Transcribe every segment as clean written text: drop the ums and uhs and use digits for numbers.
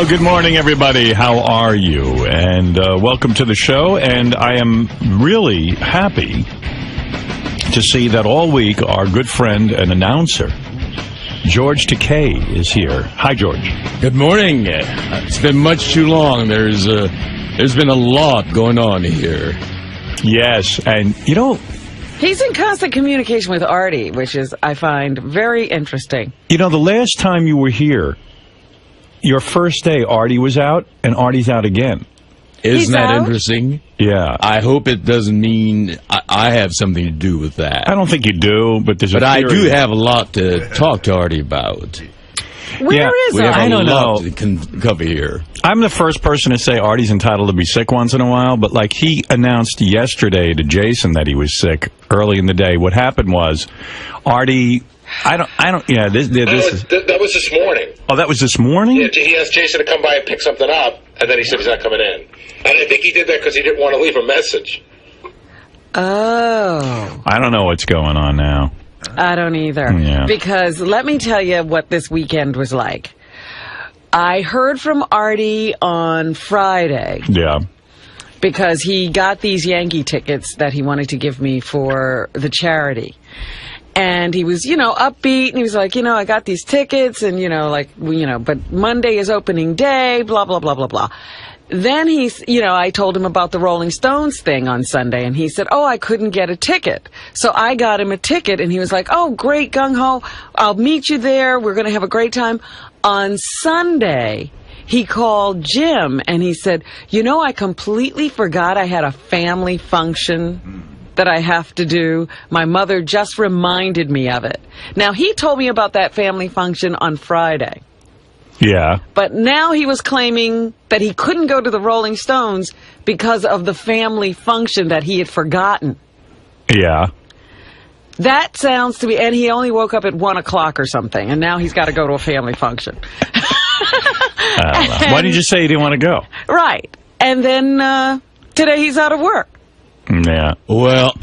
Well, good morning, everybody. How are you? And welcome to the show. And I am really happy to see that all week our good friend and announcer, George Takei, is here. Hi, George. Good morning. It's been much too long. There's been a lot going on here. Yes, and you know, he's in constant communication with Artie, which is, I find, very interesting. You know, the last time you were here, your first day, Artie was out, and Artie's out again. Isn't that interesting? Yeah. I hope it doesn't mean I have something to do with that. I don't think you do, but there's But a I theory. do have a lot to talk to Artie about. Where is We have Artie? a I don't lot know. to cover here. I'm the first person to say Artie's entitled to be sick once in a while, but like he announced yesterday to Jason that he was sick early in the day. What happened was, Artie, yeah, this is... That was this morning. Oh, that was this morning? Yeah, he asked Jason to come by and pick something up, and then he said he's not coming in. And I think he did that because he didn't want to leave a message. Oh. I don't know what's going on now. I don't either. Yeah. Because let me tell you what this weekend was like. I heard from Artie on Friday. Yeah. Because he got these Yankee tickets that he wanted to give me for the charity. And he was, upbeat, and he was like, I got these tickets, and, but Monday is opening day, blah, blah, blah, blah, blah. Then I told him about the Rolling Stones thing on Sunday, and he said, oh, I couldn't get a ticket. So I got him a ticket, and he was like, oh, great, gung-ho, I'll meet you there, we're going to have a great time. On Sunday, he called Jim, and he said, I completely forgot I had a family function that I have to do. My mother just reminded me of it. Now, he told me about that family function on Friday. Yeah. But now he was claiming that he couldn't go to the Rolling Stones because of the family function that he had forgotten. Yeah. That sounds to me, and he only woke up at 1 o'clock or something, and now he's got to go to a family function. I don't know. Why did you say you didn't want to go? Right. And then today he's out of work. Yeah. Well,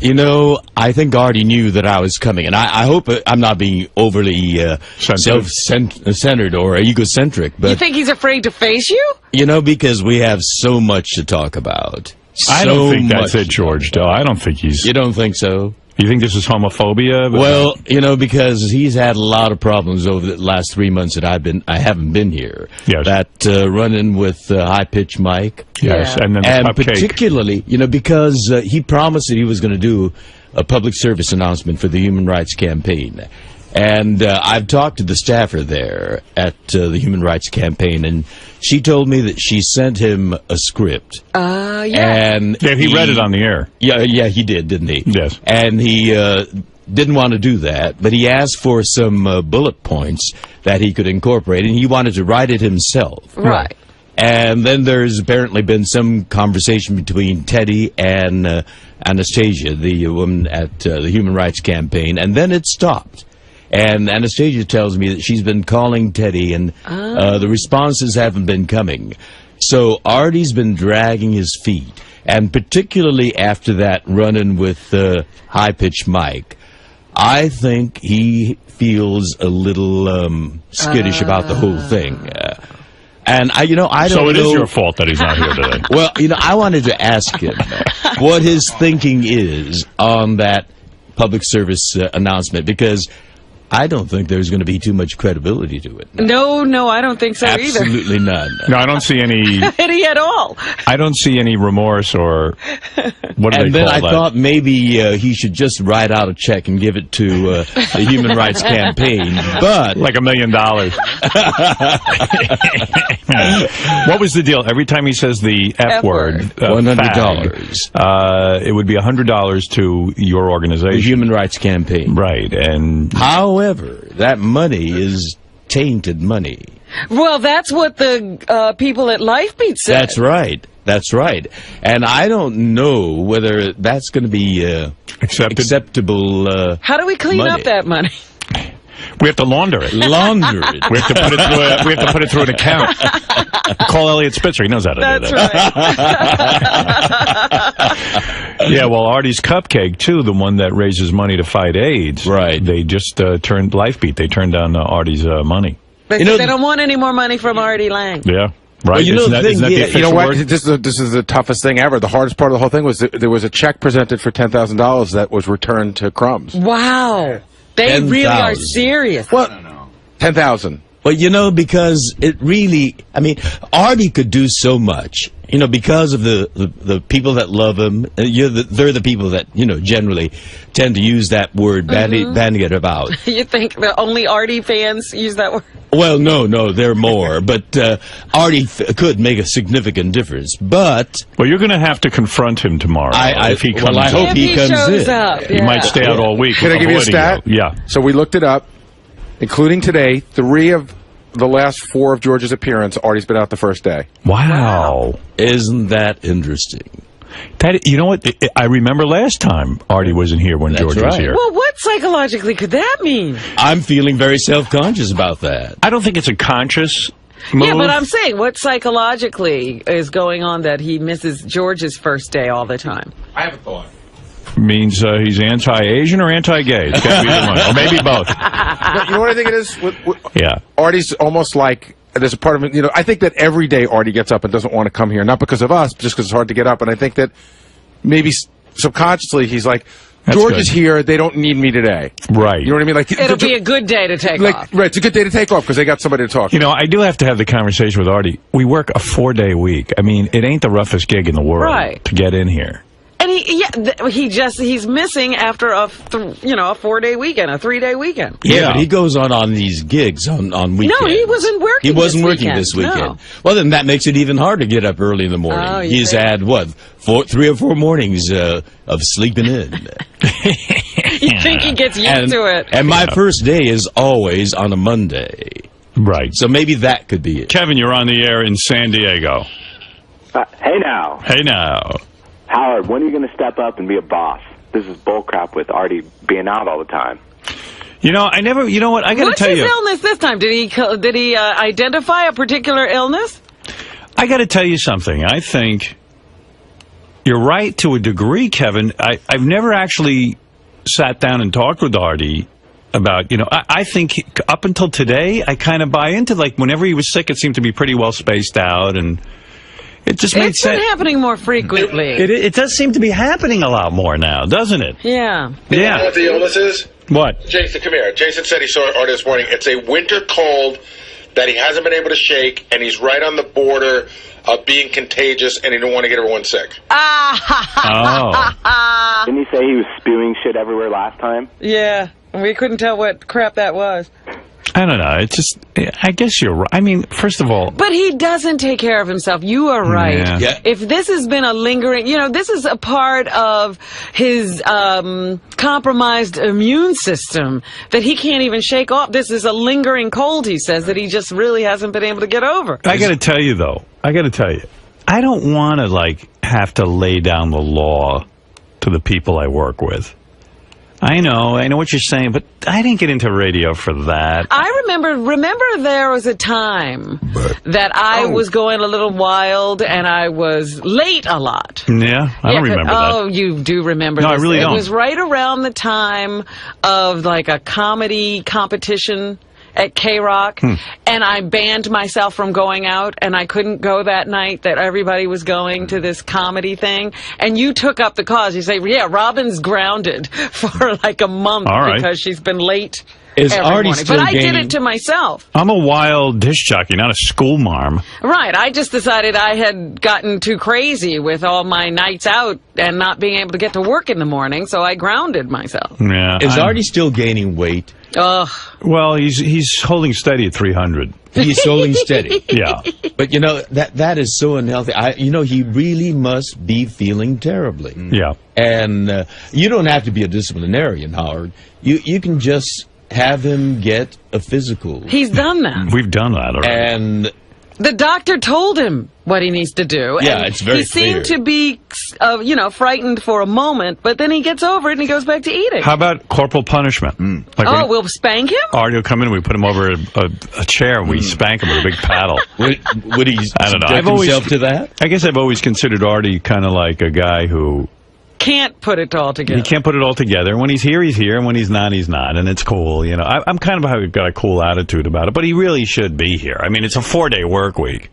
I think Artie knew that I was coming, and I hope I'm not being overly self-centered or egocentric. But You think he's afraid to face you? Because we have so much to talk about. I don't think that's much it, George, though. I don't think he's... You don't think so? You think this is homophobia? Well, because he's had a lot of problems over the last 3 months that I haven't been here. Yes. That run-in with high-pitched Mike. Yes, Yeah. and then the And cupcake. particularly, because he promised that he was going to do a public service announcement for the Human Rights Campaign. And I've talked to the staffer there at the Human Rights Campaign, and she told me that she sent him a script. Yeah. And Yeah, he read it on the air. Yeah, he did, didn't he? Yes. And he didn't want to do that, but he asked for some bullet points that he could incorporate, and he wanted to write it himself. Right. And then there's apparently been some conversation between Teddy and Anastasia, the woman at the Human Rights Campaign, and then it stopped. And Anastasia tells me that she's been calling Teddy, and the responses haven't been coming. So Artie's been dragging his feet, and particularly after that run-in with high-pitched Mike, I think he feels a little skittish about the whole thing. And I don't know. So it is your fault that he's not here today. Well, I wanted to ask him what his thinking is on that public service announcement, because I don't think there's going to be too much credibility to it. No, I don't think so either. Absolutely none. No, I don't see any... Any at all. I don't see any remorse or... What do And they then call I that? thought maybe he should just write out a check and give it to the Human Rights Campaign. But Like $1 million. What was the deal? Every time he says the F word, $100. fag, it would be $100 to your the organization. Human Rights Campaign. Right, and... However, that money is tainted money. Well, that's what the people at Lifebeat said. That's right. That's right. And I don't know whether that's going to be acceptable. How do we clean money. up that money? We have to launder it. Launder it. We have to put it through. We have to put it through an account. Call Elliot Spitzer. He knows how to do That's that. right. Yeah, well, Artie's Cupcake too, the one that raises money to fight AIDS. Right. They just turned Lifebeat. They turned down Artie's money. They, You know, they don't want any more money from Artie Lang. Yeah. right? Well, you know, Isn't the that- thing isn't that the is- You official know what? word? This is the toughest thing ever. The hardest part of the whole thing was that there was a check presented for $10,000 that was returned to Crumbs. Wow. They really are 10,000. serious. What? 10,000. Well, you know, because it really, I mean, Artie could do so much, you know, because of the people that love him. They're the people that, you know, generally tend to use that word, banning it about. You think the only Artie fans use that word? Well, no, there are more. But Artie could make a significant difference. But Well, you're going to have to confront him tomorrow if he comes. I hope If he he comes shows in. up, He might stay out all week. Can I give you a avoiding stat? Yeah. So we looked it up, including today. 3 of the last 4 of George's appearance, Artie's been out the first day. Wow. Isn't that interesting? That, you know what? I remember last time Artie wasn't here when That's George was right. here. Well, what psychologically could that mean? I'm feeling very self-conscious about that. I don't think it's a conscious move. Yeah, but I'm saying, what psychologically is going on that he misses George's first day all the time? I have a thought. Means he's anti-Asian or anti-gay. It's got to be the one. Or maybe both. You know what I think it is? Yeah. Artie's almost like, there's a part of it, you know, I think that every day Artie gets up and doesn't want to come here, not because of us, just because it's hard to get up. And I think that maybe subconsciously he's like, That's George good. is here, they don't need me today. Right. You know what I mean? Like, It'll be a good day to take off. Right, it's a good day to take off because they got somebody to talk to. You know, I do have to have the conversation with Artie. We work a 4-day week. I mean, it ain't the roughest gig in the world Right. to get in here. And he's missing after a 4-day weekend, a 3-day weekend. Yeah, but he goes on these gigs on weekends. No, he wasn't working. He wasn't this working weekend. this weekend. No. Well, then that makes it even harder to get up early in the morning. Oh, you He's think? had, 3 or 4 mornings of sleeping in. You think he gets used to it? And my first day is always on a Monday. Right. So maybe that could be it. Kevin, you're on the air in San Diego. Hey now, Hey now. Howard, when are you going to step up and be a boss? This is bullcrap with Artie being out all the time. You know, I never. You know what? I got to What's tell his you. illness this time? Did he identify a particular illness? I got to tell you something. I think you're right to a degree, Kevin. I've never actually sat down and talked with Artie about, you know, I think up until today, I kind of buy into, like, whenever he was sick, it seemed to be pretty well spaced out, and it just made It's been sense. happening more frequently. It does seem to be happening a lot more now, doesn't it? Yeah. You know Yeah. what the illness is? What? Jason, come here. Jason said he saw Artie this morning. It's a winter cold that he hasn't been able to shake, and he's right on the border of being contagious, and he don't want to get everyone sick. Oh. Didn't he say he was spewing shit everywhere last time? Yeah. We couldn't tell what crap that was. I don't know. It's just, I guess you're right. I mean, first of all, But he doesn't take care of himself. You are right. Yeah. Yeah. If this has been a lingering, this is a part of his compromised immune system that he can't even shake off. This is a lingering cold, he says, that he just really hasn't been able to get over. I got to tell you, though, I don't want to, like, have to lay down the law to the people I work with. I know what you're saying, but I didn't get into radio for that. I remember there was a time that I was going a little wild and I was late a lot. Yeah, I don't remember that. Oh, you do remember No, I this. really don't. It was right around the time of like a comedy competition at K-Rock, and I banned myself from going out, and I couldn't go that night that everybody was going to this comedy thing, and you took up the cause. You say, yeah, Robin's grounded for like a month All right. because she's been late Is every Artie morning. still But I did gaining- it to myself. I'm a wild disc jockey, not a school marm. Right. I just decided I had gotten too crazy with all my nights out and not being able to get to work in the morning, so I grounded myself. Yeah. Is Artie still gaining weight? Ugh. Well, he's holding steady at 300. He's holding steady. Yeah. But, that is so unhealthy. He really must be feeling terribly. Yeah. And you don't have to be a disciplinarian, Howard. You can just have him get a physical. He's done that. We've done that already. And The doctor told him what he needs to do. Yeah, and it's very he seemed clear. to be, frightened for a moment, but then he gets over it and he goes back to eating. How about corporal punishment? Like Oh, when we'll spank him? Artie will come in and we put him over a chair and we spank him with a big paddle. would he I don't know. subject I've always- himself to that? I guess I've always considered Artie kind of like a guy who Can't put it all together. he can't put it all together. When he's here, and when he's not, and it's cool. I'm kind of got a cool attitude about it, but he really should be here. I mean, it's a 4-day work week.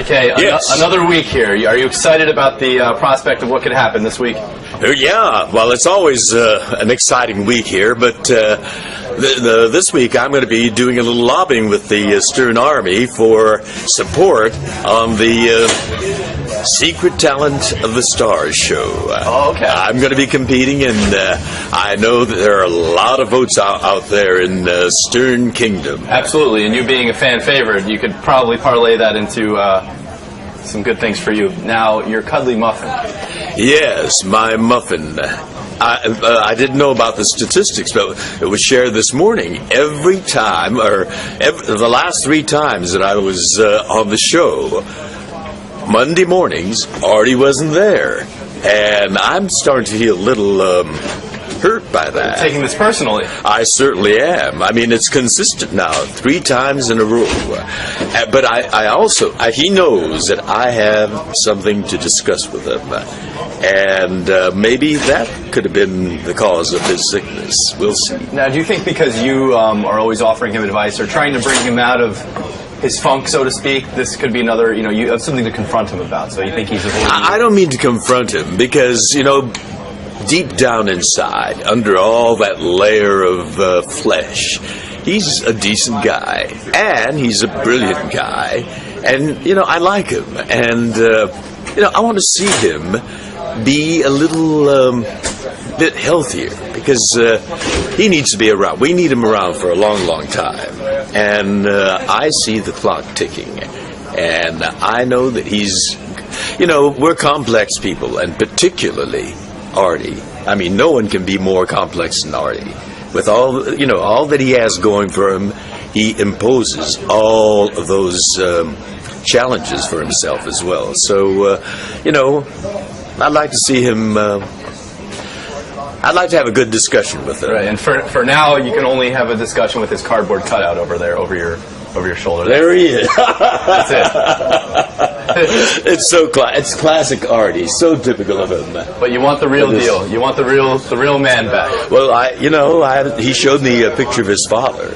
Takei, Yes. another week here. Are you excited about the prospect of what could happen this week? Yeah, well, it's always an exciting week here, but this week I'm going to be doing a little lobbying with the Stern Army for support on the Secret Talent of the Stars show. Oh, okay. I'm going to be competing, and I know that there are a lot of votes out there in Stern Kingdom. Absolutely, and you being a fan favorite, you could probably parlay that into some good things for you. Now, your cuddly muffin. Yes, my muffin. I didn't know about the statistics, but it was shared this morning. Every time, the last 3 times that I was on the show, Monday mornings, Artie wasn't there. And I'm starting to feel a little hurt by that. You're taking this personally. I certainly am. I mean, it's consistent now, 3 times in a row. But I also, he knows that I have something to discuss with him. And maybe that could have been the cause of his sickness. We'll see. Now, do you think because you are always offering him advice or trying to bring him out of his funk, so to speak, this could be another, you have something to confront him about, so you think he's avoiding I don't mean to confront him because, deep down inside, under all that layer of flesh, he's a decent guy, and he's a brilliant guy, and, I like him, and, I want to see him be a little bit healthier because he needs to be around. We need him around for a long, long time. And I see the clock ticking. And I know that he's, we're complex people, and particularly Artie. I mean, no one can be more complex than Artie. With all, all that he has going for him, he imposes all of those challenges for himself as well. So, I'd like to see him. I'd like to have a good discussion with him. Right, and for now, you can only have a discussion with his cardboard cutout over there, over your shoulder. There he is. That's it. It's classic Artie. So typical of him. But you want the real deal. You want the real man back. Well, he showed me a picture of his father,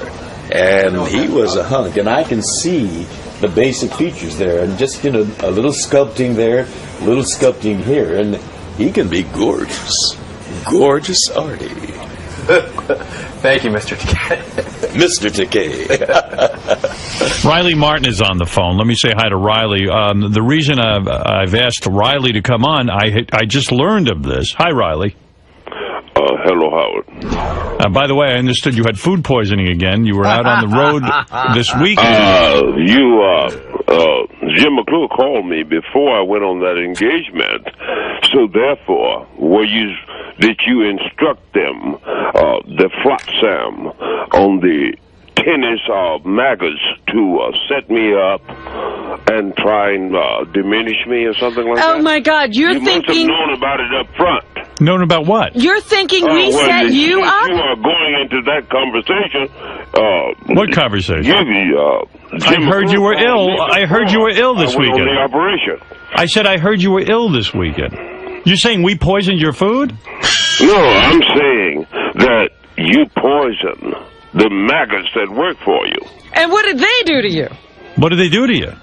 and he was a hunk, and I can see the basic features there, and just a little sculpting there, a little sculpting here, and he can be gorgeous. Gorgeous Artie. Thank you, Mr. Takei. Mr. Takei. Riley Martin is on the phone. Let me say hi to Riley. The reason I've asked Riley to come on, I just learned of this. Hi, Riley. Hello, Howard. By the way, I understood you had food poisoning again. You were out on the road this weekend. Jim McClure called me before I went on that engagement. So therefore, did you instruct them, the Flotsam, on the tennis maggots to set me up and try and diminish me or something like that? Oh my God, you must have known about it up front. Known about what? You're thinking we set you up? You are going into that conversation. What conversation? I heard you were ill. I heard you were ill this weekend. On the operation. I said I heard you were ill this weekend. You're saying we poisoned your food? No, I'm saying that you poison the maggots that work for you. And what did they do to you? What did they do to you?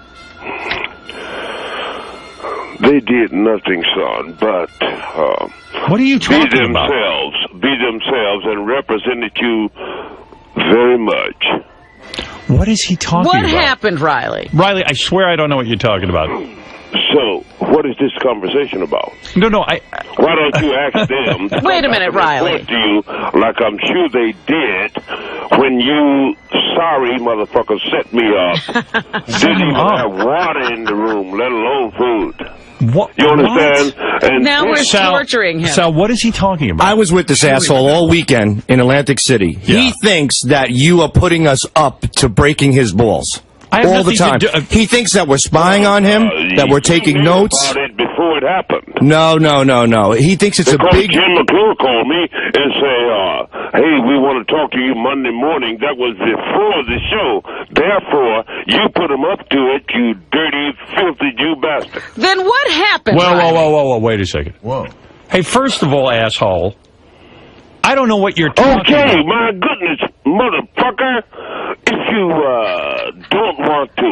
They did nothing, son, but what are you talking about? Be themselves and represented you very much. What is he talking about? What happened, Riley? Riley, I swear I don't know what you're talking about. So, what is this conversation about? No, Why don't you ask them? Wait a minute, Riley. To you, like I'm sure they did when you sorry motherfucker set me up. Didn't even have water in the room, let alone food. What? You understand? And now we're torturing him. Sal, what is he talking about? I was with this asshole all weekend in Atlantic City. Yeah. He thinks that you are putting us up to breaking his balls. All the time. He thinks that we're spying on him, that we're taking notes. About it before it happened. No. He thinks it's because a big... Jim McClure called me and say, hey, we want to talk to you Monday morning. That was before the show. Therefore, you put him up to it, you dirty, filthy Jew bastard. Then what happened, Whoa, wait a second. Whoa. Hey, first of all, asshole, I don't know what you're talking about. Okay, my goodness, motherfucker. If you don't want to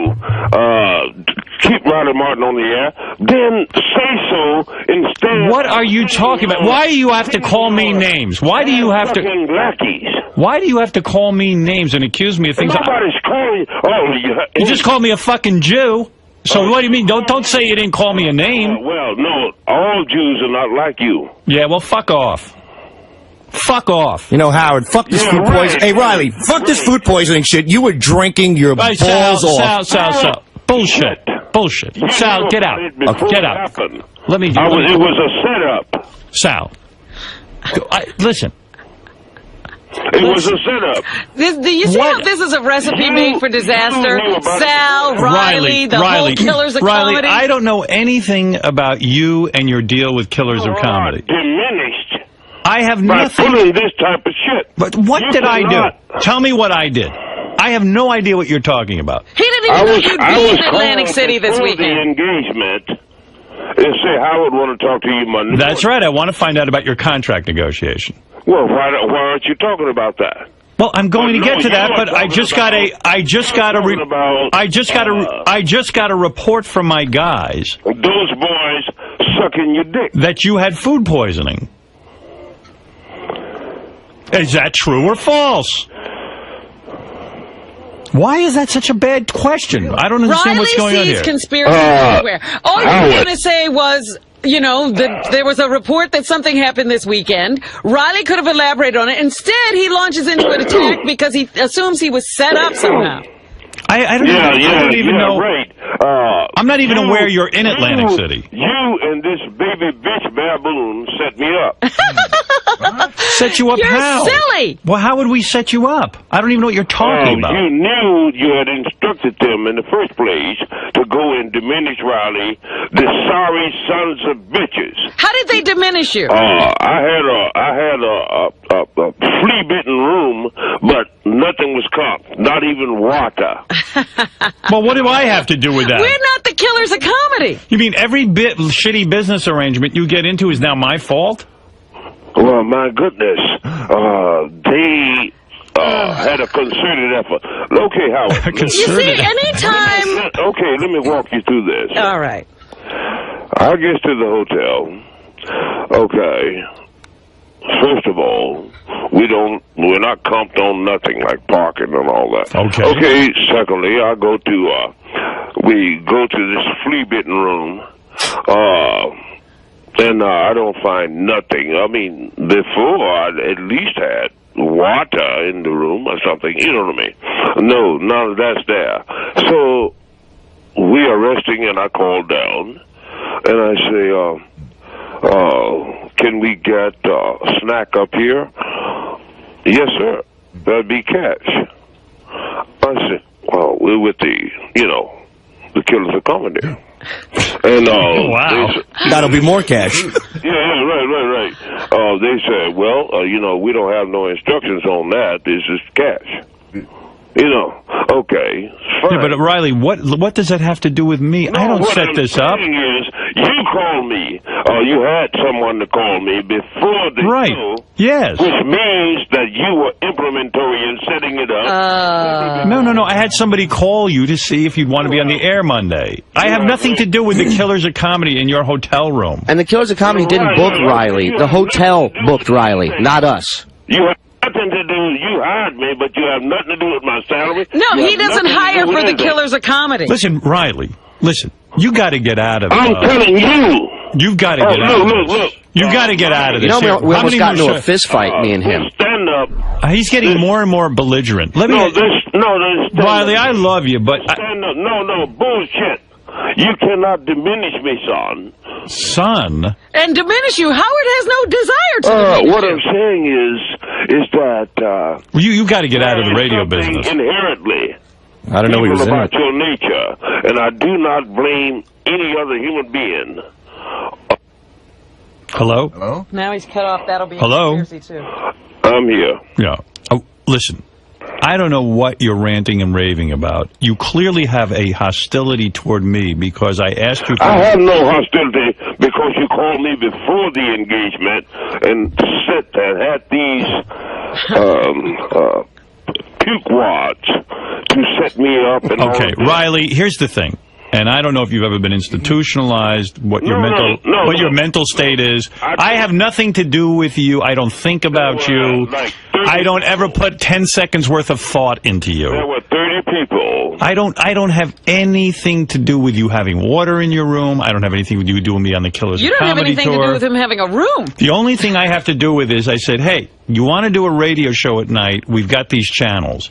keep Riley Martin on the air, then say so instead. What are you talking about? Why do you have to call me names? Why do you have to? Lackeys. Why do you have to call me names and accuse me of things? Nobody's calling. You just called me a fucking Jew. So what do you mean? Don't say you didn't call me a name. Well, no, all Jews are not like you. Yeah, well, fuck off. Fuck off. You know, Howard, fuck this food poisoning. Hey, Riley, fuck this food poisoning shit. You were drinking your balls off. Sal. Bullshit. Sal, get out. Get out. Let me. It was a setup. Sal, listen. It was a setup. Do you see how this is a recipe made for disaster? Sal, Riley, the whole Killers of Comedy. I don't know anything about you and your deal with Killers of Comedy. Diminished. I have nothing. By pulling this type of shit. But what did I do? Tell me what I did. I have no idea what you're talking about. He didn't even know you'd be in Atlantic City this weekend. The engagement. And say Howard want to talk to you Monday. That's right. I want to find out about your contract negotiation. Well, why aren't you talking about that? Well, I'm going to get to that, but I just got a report from my guys. Those boys sucking your dick. That you had food poisoning. Is that true or false? Why is that such a bad question? I don't understand what's going on here. Riley sees conspiracy everywhere. All you were going to say was, you know, there was a report that something happened this weekend. Riley could have elaborated on it. Instead, he launches into an attack because he assumes he was set up somehow. I don't even know. Right. I'm not even aware you're in Atlantic City. You and this baby bitch baboon set me up. Set you up how? You're silly. Well, how would we set you up? I don't even know what you're talking about. You knew you had instructed them in the first place to go and diminish Riley, the sorry sons of bitches. How did they diminish you? I had a flea-bitten room, but nothing was caught, not even water. Well, what do I have to do with that? We're not the Killers of Comedy. You mean every shitty business arrangement you get into is now my fault? Well, my goodness. They had a concerted effort. Okay, Howard. You see, anytime... Okay, let me walk you through this. All right. I get to the hotel. Okay. First of all, we're not comped on nothing like parking and all that. Okay. Okay, secondly, we go to this flea-bitten room, and I don't find nothing. I mean, before I at least had water in the room or something, you know what I mean? No, none of that's there. So, we are resting and I call down, and I say, can we get a snack up here? Yes, sir. That'd be cash. I said, well, we're with the Killers of Comedy. And wow, that'll be more cash. Yeah, right. They said, well, we don't have no instructions on that. This is cash. Okay, fine. Yeah, but Riley, what does that have to do with me? No, I don't set this up. What I'm saying is, you called me, or you had someone to call me before the show. Yes. Which means that you were implementary in setting it up. No. I had somebody call you to see if you'd want to be on the air Monday. I have nothing to do with the Killers of Comedy in your hotel room. And the Killers of Comedy didn't book Riley. The hotel booked Riley, not us. You have nothing to do. You hired me, but you have nothing to do with my salary. No, he doesn't hire for the Killers of Comedy. Listen, Riley, you got to get out of I'm telling you. You've got to get out of this. Look. You've got to get out of this. You know, we almost got into a fist fight, me and him. Stand up. He's getting more and more belligerent. Riley, I love you, but... Stand up. No, bullshit. You cannot diminish me, son. Son? And diminish you? Howard has no desire to diminish what you. I'm saying is that... you got to get out of the radio business. Inherently... I don't know what he was in about your nature, and I do not blame any other human being. Hello? Now he's cut off. That'll be a Hello? conspiracy, too. I'm here. Yeah. Oh, listen. I don't know what you're ranting and raving about. You clearly have a hostility toward me because I asked you... I have no hostility because you called me before the engagement and had these puke wads to set me up. And okay, Riley, here's the thing. And I don't know if you've ever been institutionalized, what your mental state is. I have nothing to do with you. I don't think about you. I don't ever put 10 seconds worth of thought into you. There were 30 people. I don't have anything to do with you having water in your room. I don't have anything to do with me on the Killers You of don't have Comedy anything tour. to do with him having a room. The only thing I have to do with is I said, hey, you want to do a radio show at night? We've got these channels.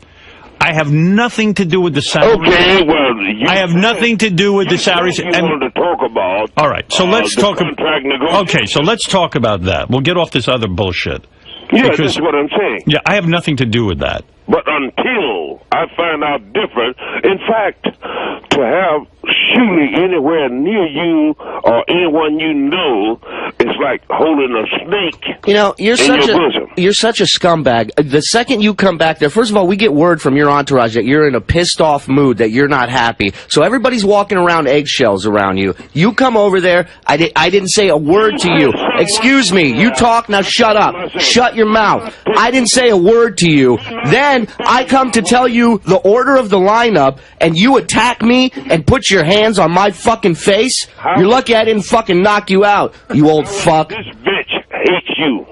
I have nothing to do with the salary. Okay, well, I have nothing to do with the salaries. You wanted to talk about. All right, so let's the talk. Contract negotiation. Okay, so let's talk about that. We'll get off this other bullshit. Yeah, that's what I'm saying. Yeah, I have nothing to do with that. But until I find out different, in fact, to have shooting anywhere near you or anyone you know is like holding a snake. You know, you're such a scumbag. The second you come back there, first of all, we get word from your entourage that you're in a pissed off mood, that you're not happy. So everybody's walking around eggshells around you. You come over there, I didn't say a word to you. Excuse me, you talk, now shut up. Shut your mouth. I didn't say a word to you. Then I come to tell you the order of the lineup, and you attack me and put your hands on my fucking face? You're lucky I didn't fucking knock you out, you old fuck. This bitch hates you.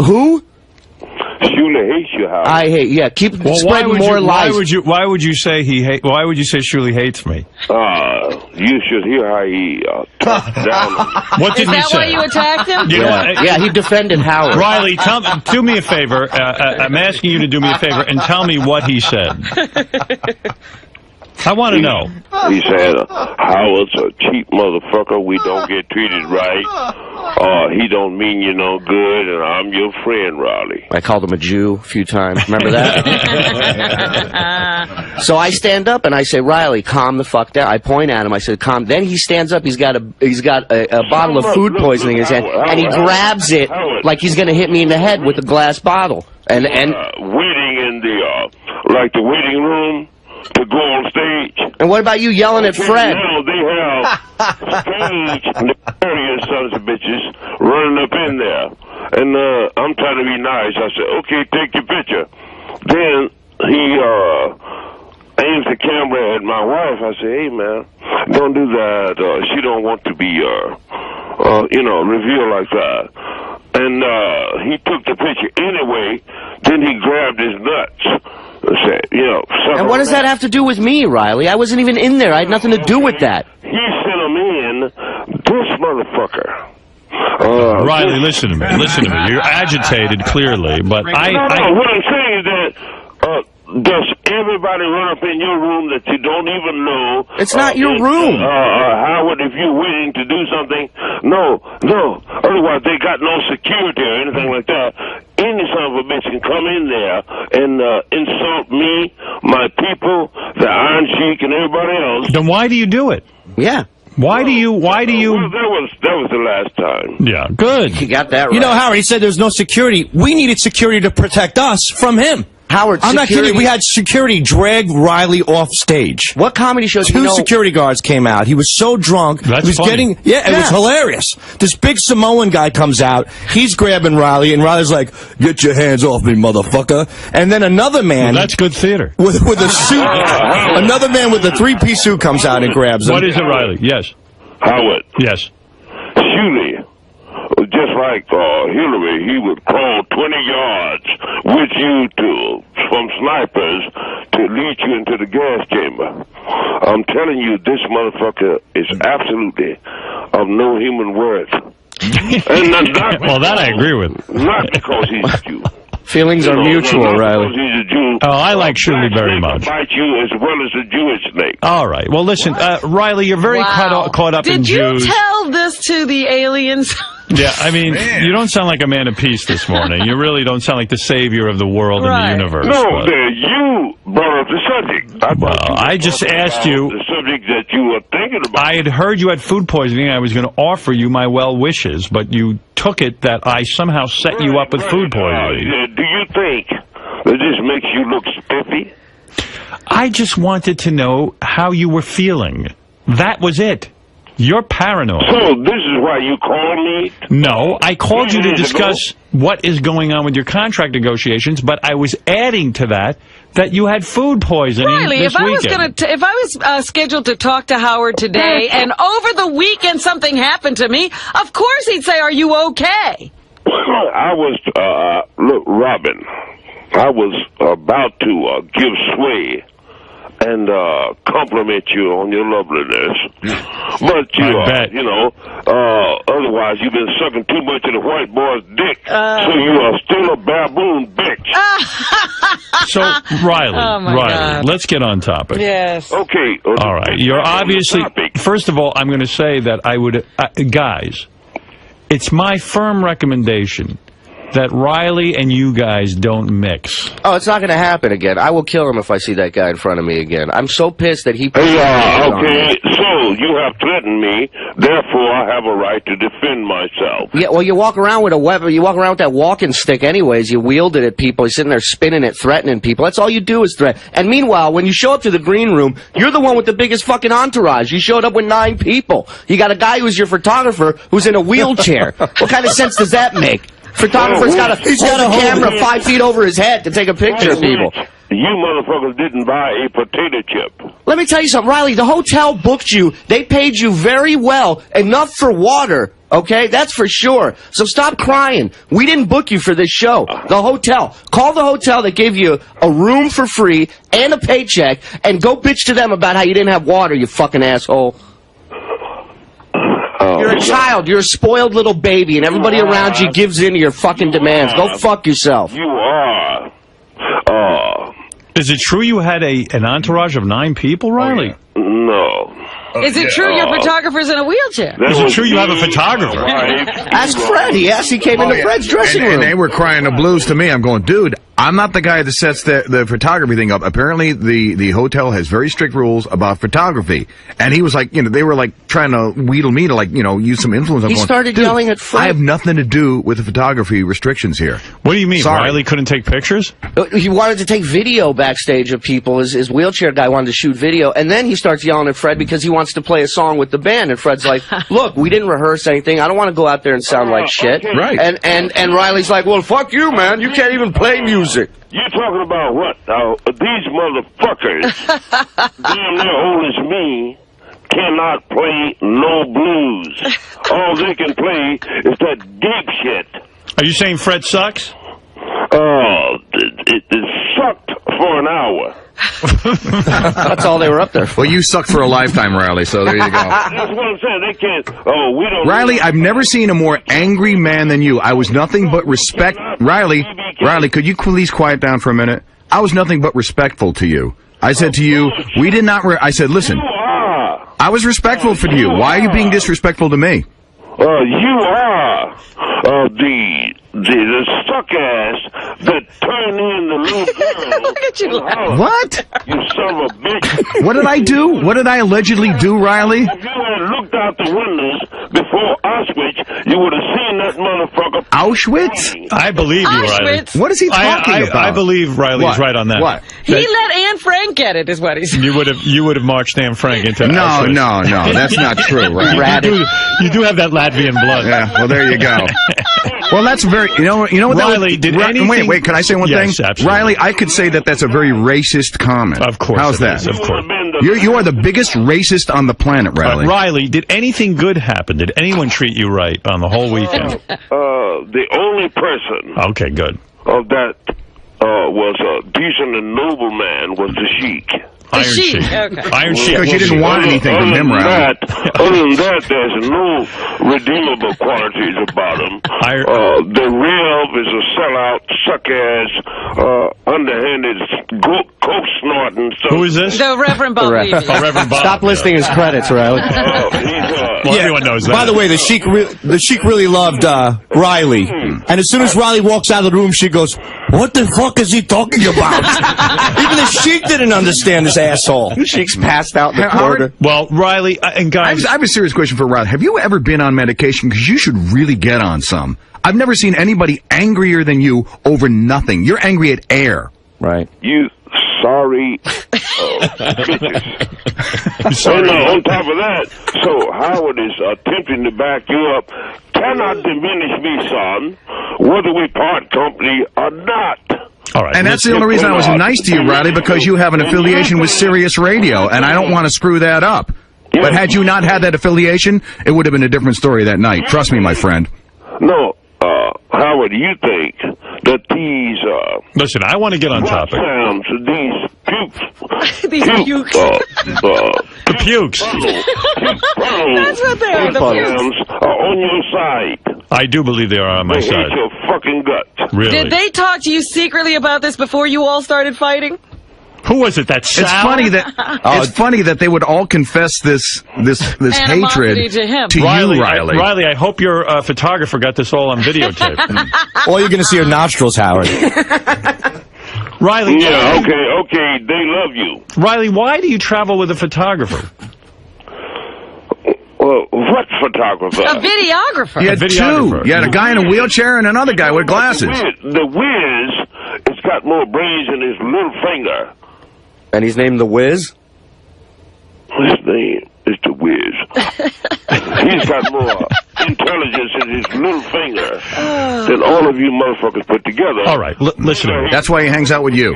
Who? Shula hates you, Howard. I hate. Yeah, keep spreading more lies. Why would you say Why would you say Shuli hates me? You should hear how he talks down. What did he say? Is that why you attacked him? You know what? Yeah, he defended Howard. Riley, do me a favor. I'm asking you to do me a favor and tell me what he said. I want to know. He said, Howard's a cheap motherfucker. We don't get treated right. He don't mean you no good, and I'm your friend, Riley. I called him a Jew a few times. Remember that? So I stand up and I say, Riley, calm the fuck down. I point at him. I said, calm. Then he stands up. He's got a bottle of food poisoning in his hand, and he grabs it like he's going to hit me in the head with a glass bottle. And waiting in the the waiting room to go on stage. And what about you yelling at Fred? No, they have stage nefarious sons of bitches running up in there. And I'm trying to be nice. I said, okay, take your picture. Then he aims the camera at my wife. I say, hey, man, don't do that. She don't want to be, revealed like that. And he took the picture anyway. Then he grabbed his nuts. And what does that have to do with me, Riley? I wasn't even in there. I had nothing to do with that. He sent him in, this motherfucker. Riley, listen to me. Listen to me. You're agitated, clearly, but what I'm saying is that does everybody run up in your room that you don't even know? It's not your room. Howard, if you're waiting to do something, no. Otherwise, they got no security or anything like that. Any son of a bitch can come in there and insult me, my people, the Iron Sheik, and everybody else. Then why do you do it? Yeah. Why do you? Well, that was the last time. Yeah, good. You got that right. You know, Howard, he said there's no security. We needed security to protect us from him. Howard, I'm not kidding. We had security drag Riley off stage. What comedy shows? Two security guards came out. He was so drunk. That's he was funny. It was hilarious. This big Samoan guy comes out. He's grabbing Riley, and Riley's like, "Get your hands off me, motherfucker!" And then another man, that's good theater, with a suit. Another man with a three-piece suit comes out and grabs him. What is it, Riley? Yes. Howard. Yes. Shuli. Just like Hillary, he would crawl 20 yards with you from snipers to lead you into the gas chamber. I'm telling you, this motherfucker is absolutely of no human worth. And well, that I agree with. Not because he's a Jew. Feelings are mutual, Riley. He's a Jew. Oh, I like Shuli very much. Bite you as well as a Jewish snake. All right. Well, listen, Riley, you're very caught up in Jews. Did you tell this to the aliens? Yeah, I mean, you don't sound like a man of peace this morning. You really don't sound like the savior of the world and the universe. No, you brought up the subject. I just asked you the subject that you were thinking about. I had heard you had food poisoning. I was going to offer you my well wishes, but you took it that I somehow set you up with food poisoning. Do you think that this makes you look spiffy? I just wanted to know how you were feeling. That was it. You're paranoid. So this is why you called me? No, I called you to discuss what is going on with your contract negotiations, but I was adding to that you had food poisoning Riley, this weekend. if I was scheduled to talk to Howard today, and over the weekend something happened to me, of course he'd say, "Are you okay?" I was, look, Robin, I was about to give sway and compliment you on your loveliness, but you know, otherwise you've been sucking too much of the white boy's dick, so you are still a baboon bitch. So, Riley, God. let's get on topic. Yes. Okay. All right. You're obviously, first of all, I'm going to say that I would, guys, it's my firm recommendation that Riley and you guys don't mix. Oh, it's not going to happen again. I will kill him if I see that guy in front of me again. I'm so pissed that he... okay, so you have threatened me, therefore I have a right to defend myself. Yeah, well, you walk around with a weapon. You walk around with that walking stick anyways. You wield it at people. You're sitting there spinning it, threatening people. That's all you do is threat. And meanwhile, when you show up to the green room, you're the one with the biggest fucking entourage. You showed up with 9 people. You got a guy who's your photographer who's in a wheelchair. What kind of sense does that make? Photographer's got a camera 5 feet over his head to take a picture of people. You motherfuckers didn't buy a potato chip. Let me tell you something, Riley. The hotel booked you. They paid you very well, enough for water. Okay, that's for sure. So stop crying. We didn't book you for this show. The hotel. Call the hotel that gave you a room for free and a paycheck, and go bitch to them about how you didn't have water, you fucking asshole. You're a child. You're a spoiled little baby, and everybody around you gives in to your fucking demands. Go fuck yourself. You are. Is it true you had an entourage of 9 people, Riley? No. Is it true your photographer's in a wheelchair? Is it true you have a photographer? Ask Fred. He came into Fred's dressing room. And they were crying the blues to me. I'm going, dude, I'm not the guy that sets the photography thing up. Apparently, the hotel has very strict rules about photography. And he was like, they were like trying to wheedle me to use some influence. I'm he started yelling at Fred. I have nothing to do with the photography restrictions here. What do you mean? Sorry. Riley couldn't take pictures? He wanted to take video backstage of people. His wheelchair guy wanted to shoot video. And then he starts yelling at Fred because he wants to play a song with the band. And Fred's like, look, we didn't rehearse anything. I don't want to go out there and sound like shit. Right. And Riley's like, well, fuck you, man. You can't even play music. You're talking about what? These motherfuckers, damn near old as me, cannot play no blues. All they can play is that deep shit. Are you saying Fred sucks? It sucked for an hour. That's all they were up there for. Well, you sucked for a lifetime, Riley, so there you go. That's what I'm saying. They can't. We don't. Riley, I've never seen a more angry man than you. I was nothing but respect. Riley, could you please quiet down for a minute? I was nothing but respectful to you. I said to you, we did not. I said, listen. I was respectful for you. Why are you being disrespectful to me? You are the suck ass that turned in the little girl. Look at you laugh. What? You son of a bitch. What did I do? What did I allegedly do, Riley? If you had looked out the windows before Auschwitz, you would have seen that motherfucker. Auschwitz? I believe you, Riley. What is he talking about? I believe Riley's right on that. What? He let Anne Frank get it, is what he said. You would have marched Anne Frank into Auschwitz. No, that's not true, right? You do have that Latvian blood. Yeah, well, there you go. Well, that's very, you know what Riley, did anything... Wait, can I say one thing? Absolutely. Riley, I could say that's a very racist comment. Of course. How's that? Of course. You are the biggest racist on the planet, Riley. Riley, did anything good happen? Did anyone treat you right on the whole weekend? The only person... Okay, good. ...that was a decent and noble man was the Sheik. Iron Sheik. Okay. Iron Sheik. Because you didn't want anything from him, Riley. Other than that, there's no redeemable qualities about him. The real is a sellout, suck-ass, underhanded, coke-snorting. Who is this? The Reverend Bob Levy. Reverend Bob. Stop listing his credits, Riley. Everyone knows that. By the way, the Sheik really loved Riley. And as soon as Riley walks out of the room, she goes, what the fuck is he talking about? Even the Sheik didn't understand this asshole. The Sheik's passed out in the corner. Well, Riley, and guys... I have a serious question for Riley. Have you ever been on medication? Because you should really get on some. I've never seen anybody angrier than you over nothing. You're angry at air. Right. You sorry bitches. Sorry. And on top of that, so Howard is attempting to back you up. Cannot diminish me, son, whether we part company or not. All right. And that's the only reason I was nice to you, Riley, because you have an affiliation with Sirius Radio, and I don't want to screw that up. But had you not had that affiliation, it would have been a different story that night. Trust me, my friend. No, Howard, you think that these Listen, I want to get on topic. sounds, these pukes, These pukes. The pukes. That's what they are, the sounds are on your side. I do believe they are on my They hate side. your fucking guts. Really? Did they talk to you secretly about this before you all started fighting? Who was it? That Sal? It's funny that they would all confess this hatred to him. to Riley, you, Riley. Riley, I hope your photographer got this all on videotape. All you're going to see are nostrils, Howard. Riley. Yeah, okay, they love you. Riley, why do you travel with a photographer? Well, what photographer? A videographer. You had two. You had a guy in a wheelchair and another guy with glasses. The Wiz has got more brains in his little finger. And he's named the Wiz? His name is the Wiz. He's got more intelligence in his little finger than all of you motherfuckers put together. All right, listen to me. That's why he hangs out with you.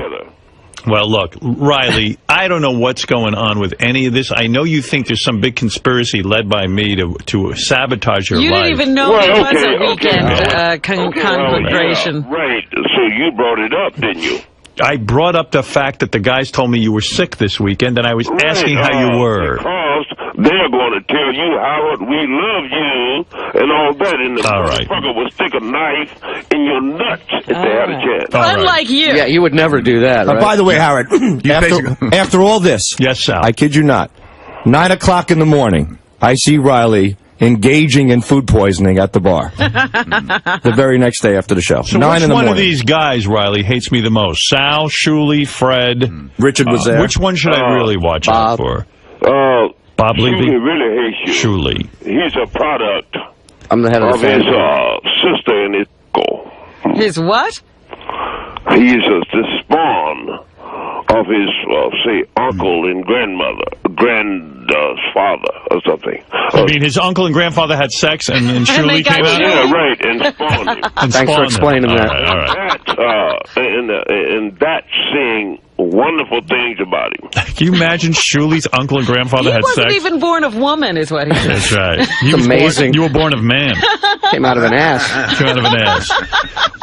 Well, look, Riley, I don't know what's going on with any of this. I know you think there's some big conspiracy led by me to sabotage your life. You didn't even know there was a weekend congregation. Right, so you brought it up, didn't you? I brought up the fact that the guys told me you were sick this weekend, and I was asking how you were. Because they're going to tell you, Howard, we love you, and all that, and the motherfucker will stick a knife in your nuts if they had a chance. Unlike you. Yeah, you would never do that, right? By the way, Howard, after all this, yes, Sal. I kid you not, 9 o'clock in the morning, I see Riley engaging in food poisoning at the bar. The very next day after the show. So 9 which in the one morning. of these guys, Riley, hates me the most? Sal, Shuley, Fred? Richard was there. Which one should I really watch out for? Bob Levy? Shuley really hates you. Shuley. He's a product I'm the head of the his family. sister and his uncle. His what? He's the spawn of his, say, uncle and grandfather or something. I mean, his uncle and grandfather had sex, and Shuley came out? Yeah, right, and spawned him. Thanks for explaining that. All right. And that's saying wonderful things about him. Can you imagine Shuley's uncle and grandfather He had wasn't sex? even born of woman, is what he said. That's right. It's amazing. You were born of man. Came out of an ass. Came out of an ass.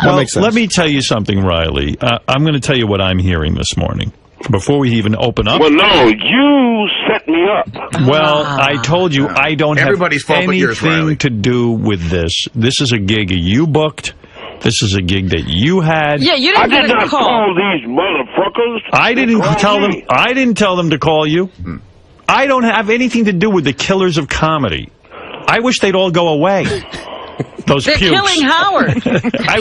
Well, let me tell you something, Riley. I'm going to tell you what I'm hearing this morning. Before we even open up. Well, no, you set me up. Well, I told you I don't have fault but yours, Riley. anything to do with this. This is a gig you booked. This is a gig that you had. Yeah, you I didn't did get a not call. call these motherfuckers. I didn't Call tell them. me. I didn't tell them to call you. I don't have anything to do with the killers of comedy. I wish they'd all go away. Those They're pukes. killing Howard. I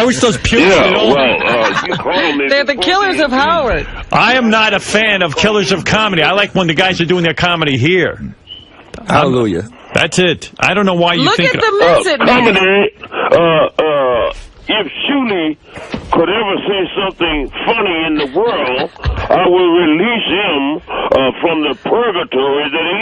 wish those pukes. Yeah, would all- well, you called me. They're the killers of Howard. I am not a fan of killers of comedy. I like when the guys are doing their comedy here. Hallelujah. That's it. I don't know why you Look think. at the mess it made. Comedy, if Shuley could ever say something funny in the world, I will release him from the purgatory that he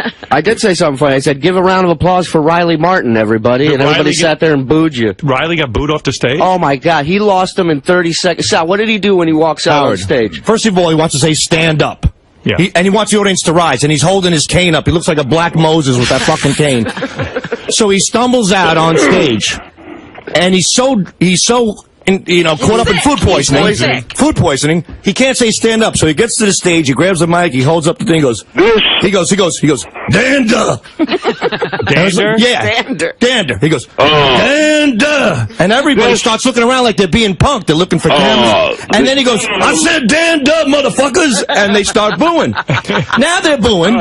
lives. I did say something funny. I said, give a round of applause for Riley Martin, everybody. And everybody sat there and booed you. Riley got booed off the stage? Oh, my God. He lost him in 30 seconds. Sal, what did he do when he walks out on stage? First of all, he wants to say stand up. Yeah. And he wants the audience to rise, and he's holding his cane up. He looks like a black Moses with that fucking cane. So he stumbles out on stage, and he's so caught up in food poisoning. Food poisoning. He can't say stand up, so he gets to the stage, he grabs the mic, he holds up the thing, he goes, Dander! Dander? Yeah. Dander. He goes, Oh. Dander! And everybody starts looking around like they're being punked. They're looking for cameras. And then he goes, I said Dander, motherfuckers! And they start booing. Now they're booing,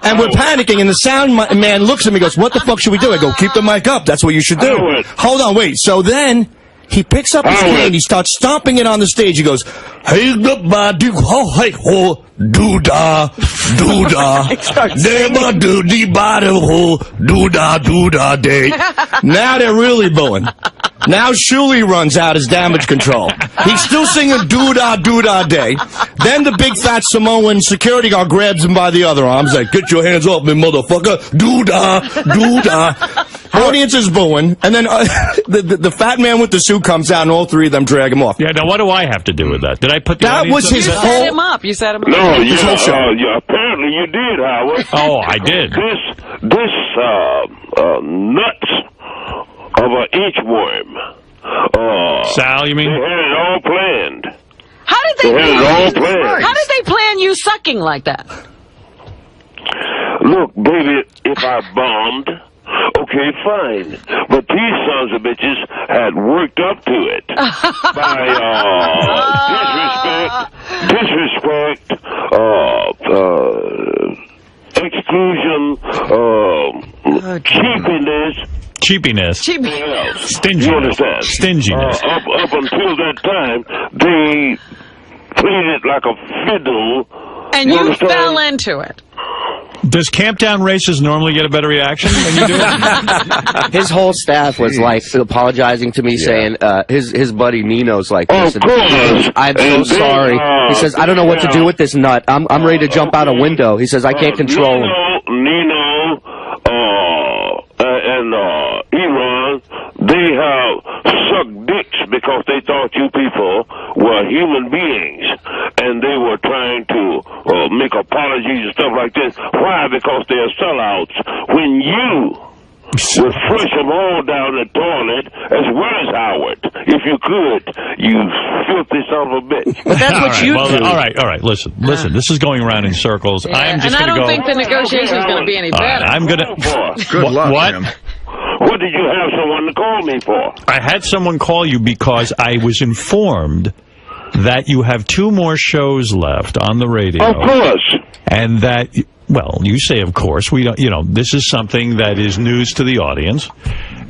and we're panicking, and the sound man looks at me and goes, what the fuck should we do? I go, keep the mic up. That's what you should do. Hold on, wait. So then he picks up his cane, he starts stomping it on the stage. He goes, hey, da do ho hey ho do da never do the body ho do da day. Now they're really booing. Now Shuli runs out as damage control. He's still singing doo-dah day. Then the big fat Samoan security guard grabs him by the other arm. He's like, get your hands off me, motherfucker. Doo-dah. Audience is booing. And then the fat man with the suit comes out and all three of them drag him off. Yeah, now what do I have to do with that? Did I put the That was his You whole... set him up. You set him up. No, apparently you did, Howard. Oh, I did. This nuts of an inchworm. Sal, you mean? They had it all planned. How did they They had it all planned. How did they plan you sucking like that? Look, baby, if I bombed, okay, fine. But these sons of bitches had worked up to it by disrespect, exclusion, Cheapiness. Yeah. Stinginess. You understand? Stinginess. Up until that time, they played it like a fiddle. And you understand? fell into it. Does Camp Down Races normally get a better reaction when you do it? His whole staff was like apologizing to me, saying his buddy Nino's like this. Of course. I'm so sorry. He says, I don't know what to do with this nut. I'm ready to jump out a window. He says, I can't control him. Nino, and Iran, they have sucked dicks because they thought you people were human beings, and they were trying to make apologies and stuff like this. Why? Because they're sellouts. When you would flush them all down the toilet, as well as Howard, if you could, you filthy son of a bitch. But that's what you do. All right. Listen. This is going around in circles. Yeah. I'm just and I going to don't go. think the negotiation is going to be any better. I'm going to. Good luck, What? Jim. What did you have someone to call me for? I had someone call you because I was informed that you have 2 more shows left on the radio. Of course. And that, well, you say of course. We don't, this is something that is news to the audience.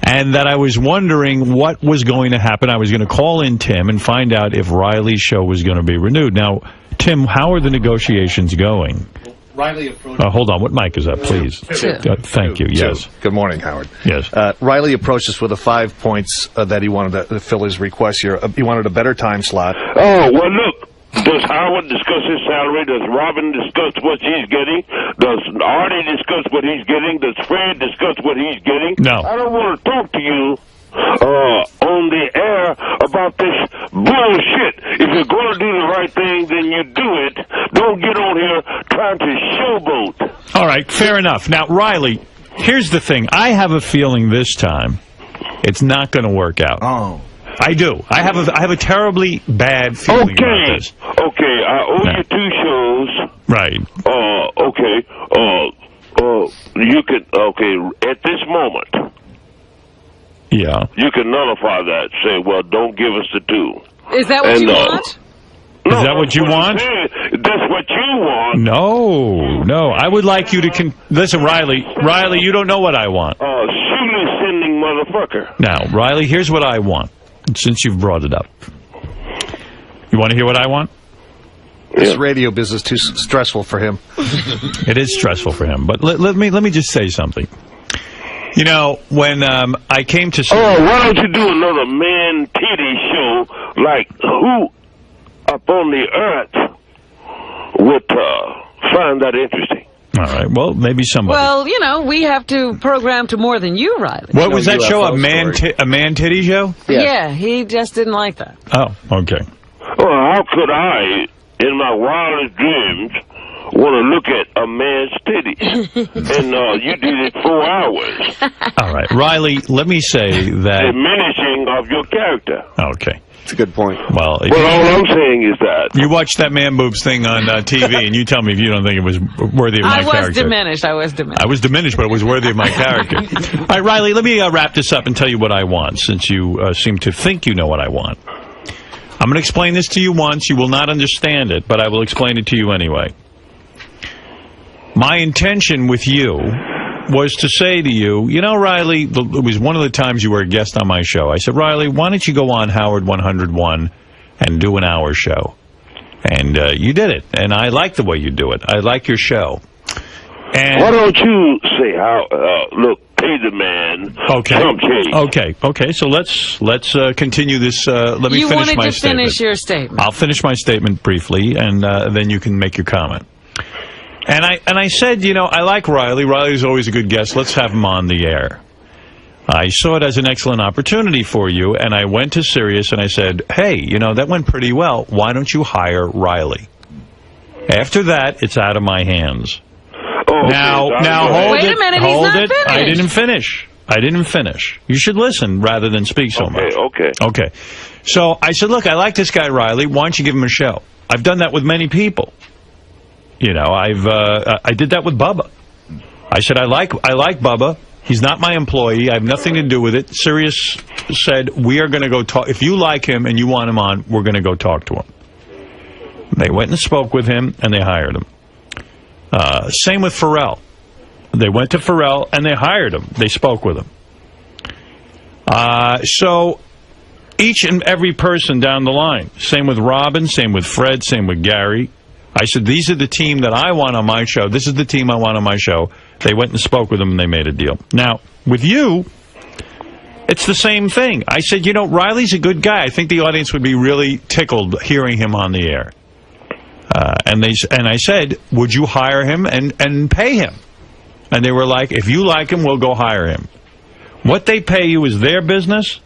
And that I was wondering what was going to happen. I was going to call in Tim and find out if Riley's show was going to be renewed. Now, Tim, how are the negotiations going? Riley approached. Hold on. What mic is that, please? Thank you. Yes. Good morning, Howard. Yes. Riley approached us with the 5 points that he wanted to fill his request here. He wanted a better time slot. Oh, well, look. Does Howard discuss his salary? Does Robin discuss what she's getting? Does Artie discuss what he's getting? Does Fred discuss what he's getting? No. I don't want to talk to you on the air about this bullshit. If you're going to do the right thing, then you do it. Don't get on here trying to showboat. All right, fair enough. Now, Riley, here's the thing. I have a feeling this time it's not going to work out. Oh. I do. I have a terribly bad feeling about this. Okay, I owe you 2 shows. Right. Okay. You can, at this moment. Yeah. You can nullify that. Say, well, don't give us the 2. Is that what you want? Is that what you want? That's what you want. No. I would like you to listen, Riley. Riley, you don't know what I want. Shooting sending motherfucker. Now, Riley, here's what I want. Since you've brought it up, you want to hear what I want? This radio business is too stressful for him. It is stressful for him. But let me just say something. You know, when I came to see... Oh, why don't you do another man titty show like who up on the earth would find that interesting? All right. Well, maybe somebody. Well, we have to program to more than you, Riley. What was that show? A man titty show? Yeah, he just didn't like that. Oh, okay. Well, how could I, in my wildest dreams, want to look at a man's titties? And you did it 4 hours. All right. Riley, let me say that... Diminishing of your character. Okay. That's a good point. Well, all I'm saying is that... You watched that man boobs thing on TV, and you tell me if you don't think it was worthy of my character. I was diminished, but it was worthy of my character. All right, Riley, let me wrap this up and tell you what I want, since you seem to think you know what I want. I'm going to explain this to you once. You will not understand it, but I will explain it to you anyway. My intention with you was to say to you, Riley, it was one of the times you were a guest on my show. I said, Riley, why don't you go on Howard 101 and do an hour show? And you did it. And I like the way you do it. I like your show. And why don't you say, look, pay the man Okay. some change. Okay. So let's continue this. Let me You finish wanted my to statement. finish your statement. I'll finish my statement briefly, and then you can make your comment. And I said, I like Riley. Riley's always a good guest. Let's have him on the air. I saw it as an excellent opportunity for you, and I went to Sirius and I said, hey, that went pretty well. Why don't you hire Riley? After that, it's out of my hands. Now hold Wait it. a minute, Hold he's not it. finished. I didn't finish. You should listen rather than speak so much. Okay. So I said, look, I like this guy Riley. Why don't you give him a show? I've done that with many people. I did that with Bubba. I said, I like Bubba. He's not my employee. I have nothing to do with it. Sirius said, we are going to go talk. If you like him and you want him on, we're going to go talk to him. They went and spoke with him, and they hired him. Same with Pharrell. They went to Pharrell, and they hired him. They spoke with him. So each and every person down the line, same with Robin, same with Fred, same with Gary. I said, these are the team that I want on my show. This is the team I want on my show. They went and spoke with them, and they made a deal. Now, with you, it's the same thing. I said, Riley's a good guy. I think the audience would be really tickled hearing him on the air. And I said, would you hire him and pay him? And they were like, if you like him, we'll go hire him. What they pay you is their business.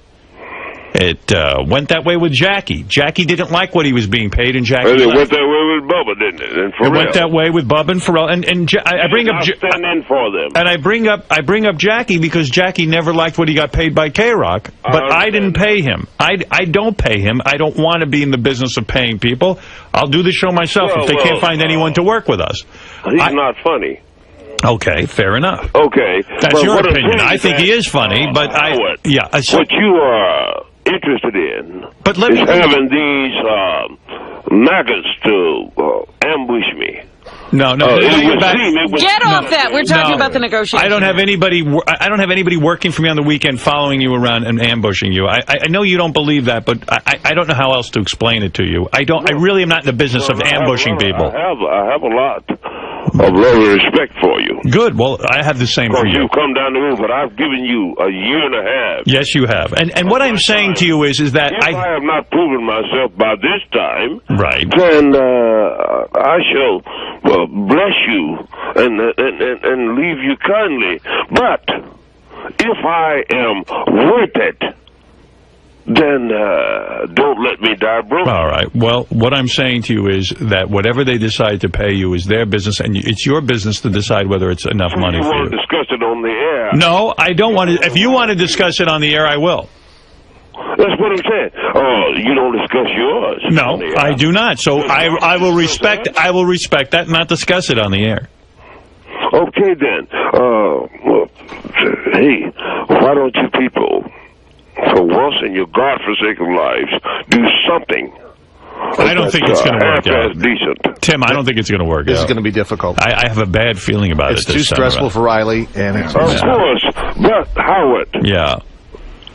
It went that way with Jackie. Jackie didn't like what he was being paid, and Jackie It left. went that way with Bubba, didn't it? And It went that way with Bubba and Pharrell, I bring up stand in for them. and I bring up Jackie because Jackie never liked what he got paid by K-Rock, but I didn't pay him. I don't pay him. I don't want to be in the business of paying people. I'll do the show myself if they can't find anyone to work with us. He's not funny. Okay, fair enough. Okay, That's your opinion. I think he is funny, but what you are interested in is having these maggots to ambush me. No. Get off that. We're talking about the negotiation. I don't have anybody working for me on the weekend following you around and ambushing you. I know you don't believe that, but I don't know how else to explain it to you. I really am not in the business of ambushing people. I have a lot of love and respect for you. Good. Well, I have the same for you. You've come down the road, but I've given you a year and a half. Yes, you have. And what I'm saying to you is that if I have not proven myself by this time, right, then I shall bless you and leave you kindly. But if I am worth it, then don't let me die broke. All right. Well, what I'm saying to you is that whatever they decide to pay you is their business, and it's your business to decide whether it's enough money for you. You want to discuss it on the air? No, I don't want to. If you want to discuss it on the air, I will. That's what I'm saying. Oh, you don't discuss yours. No, I do not. So I will respect that and not discuss it on the air. Okay then. Well, hey, why don't you people, for once in your godforsaken lives, do something? I don't think it's going to work out. Decent. Tim, I don't think it's going to work out. This is going to be difficult. I have a bad feeling about it. It's too stressful for Riley. And of course, but Howard. Yeah.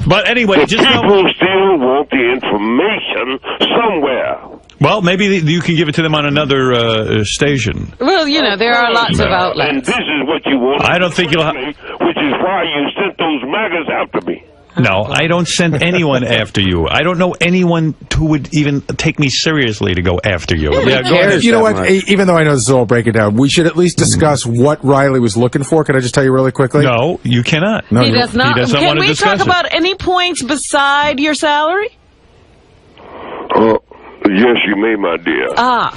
But anyway, just people still want the information somewhere. Well, maybe you can give it to them on another station. Well, there are lots of outlets. And this is what you want. I don't think you'll which is why you sent those maggots after me. No, I don't send anyone after you. I don't know anyone who would even take me seriously to go after you. Yeah, go ahead. You know what? Even though I know this is all breaking down, we should at least discuss what Riley was looking for. Can I just tell you really quickly? No, you cannot. No, he does not. He doesn't Can want to we discuss talk about any points beside your salary? Yes, you may, my dear.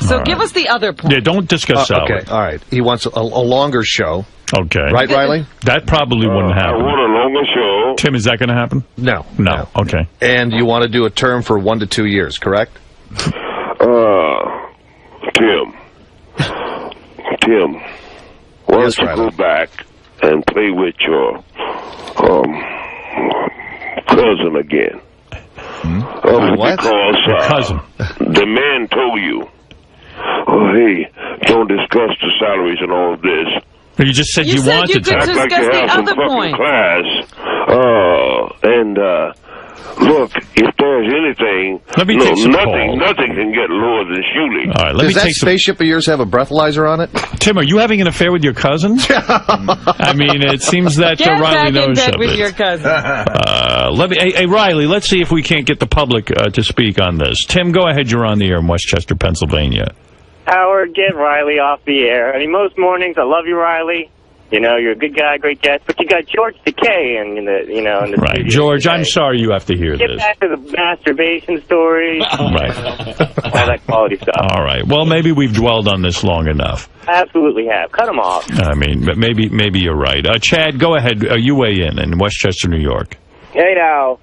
So give us the other point. Yeah, don't discuss salary. Okay, all right. He wants a longer show. Okay. Right, Riley? That probably wouldn't happen. I want a longer show. Tim, is that going to happen? No. Okay. And you want to do a term for 1 to 2 years, correct? Tim, why don't you go back and play with your cousin again? What? Because your cousin. The man told you, hey, don't discuss the salaries and all of this. You just said you wanted you could to. discuss like you the have some other fucking point. class. And look, if there's anything Let me take some nothing can get lower than Shuley. All right, let me Does that take some... spaceship of yours have a breathalyzer on it? Tim, are you having an affair with your cousin? I mean, it seems that Get Riley back in knows bed with something. your cousin. Hey, Riley, let's see if we can't get the public to speak on this. Tim, go ahead. You're on the air in Westchester, Pennsylvania. Howard, get Riley off the air. I mean, most mornings, I love you, Riley. You know, you're a good guy, great guest. But you got George Takei in the Right, studio George, today. I'm sorry you have to hear Get this. back to the masturbation story. Right. All that quality stuff. All right. Well, maybe we've dwelled on this long enough. Absolutely have. Cut him off. I mean, but maybe you're right. Chad, go ahead. You weigh in Westchester, New York. Hey, now.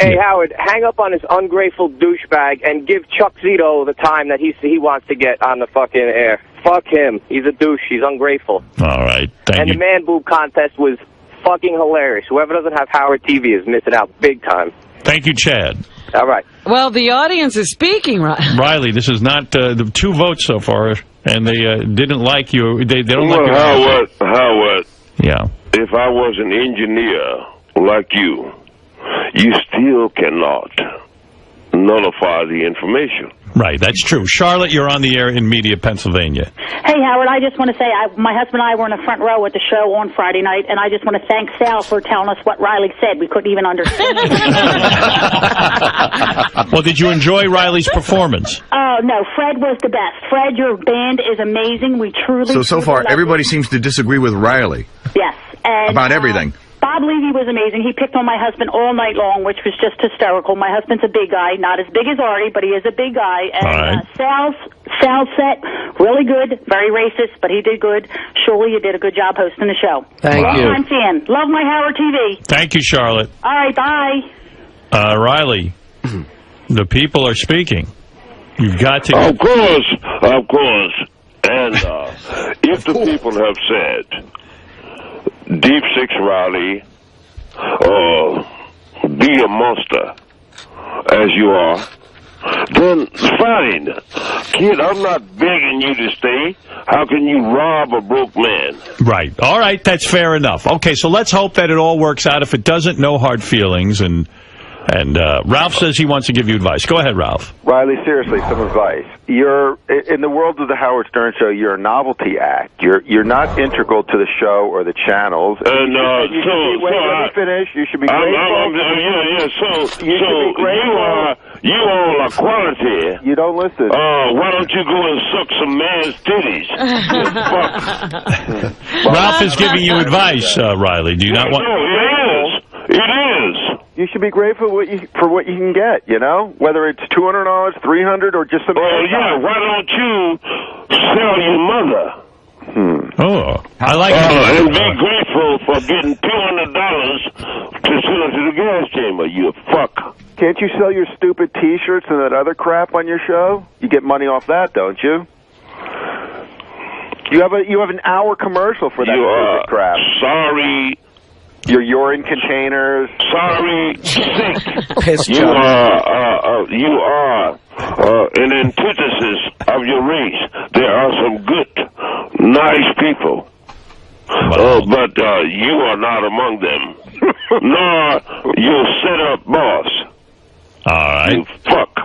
Hey, Howard, hang up on this ungrateful douchebag and give Chuck Zito the time that he wants to get on the fucking air. Fuck him. He's a douche. He's ungrateful. All right. Thank And you. the man boob contest was fucking hilarious. Whoever doesn't have Howard TV is missing out big time. Thank you, Chad. All right. Well, the audience is speaking, right? Riley, this is not the 2 votes so far, and they didn't like you. They don't like Well, you. Howard. Yeah. If I was an engineer like you, you still cannot nullify the information. Right, that's true. Charlotte, you're on the air in Media, Pennsylvania. Hey, Howard, I just want to say my husband and I were in the front row at the show on Friday night, and I just want to thank Sal for telling us what Riley said. We couldn't even understand. Well, did you enjoy Riley's performance? Oh, no, Fred was the best. Fred, your band is amazing. We truly... So far, everybody seems to disagree with Riley. Yes. And, about everything. Bob Levy was amazing. He picked on my husband all night long, which was just hysterical. My husband's a big guy, not as big as Artie, but he is a big guy. And Sal's set, really good, very racist, but he did good. Surely you did a good job hosting the show. Thank you. Long-time fan. Love my Howard TV. Thank you, Charlotte. All right, bye. Riley, the people are speaking. You've got to... Of course. And if the people have said, Deep Six Riley, be a monster, as you are, then fine. Kid, I'm not begging you to stay. How can you rob a broke man? Right. All right, that's fair enough. Okay, so let's hope that it all works out. If it doesn't, no hard feelings. And Ralph says he wants to give you advice. Go ahead, Ralph. Riley, seriously, some advice. You're in the world of the Howard Stern Show. You're a novelty act. You're not integral to the show or the channels. Let me finish. You should be grateful. You all are quality. You don't listen. Why don't you go and suck some man's titties? Ralph is giving you advice, Riley. Do you not want... It is. You should be grateful for what you can get, you know? Whether it's $200, $300, or just some... Well, yeah, why don't you sell your mother? Oh, I like and be grateful for getting $200 to sell it to the gas chamber, you fuck. Can't you sell your stupid T-shirts and that other crap on your show? You get money off that, don't you? You have an hour commercial for that stupid crap. Sorry. Your urine containers. Sorry, sick. Piss you are an antithesis of your race. There are some good, nice people. But you are not among them. Nor your set-up boss. All right. You fuck.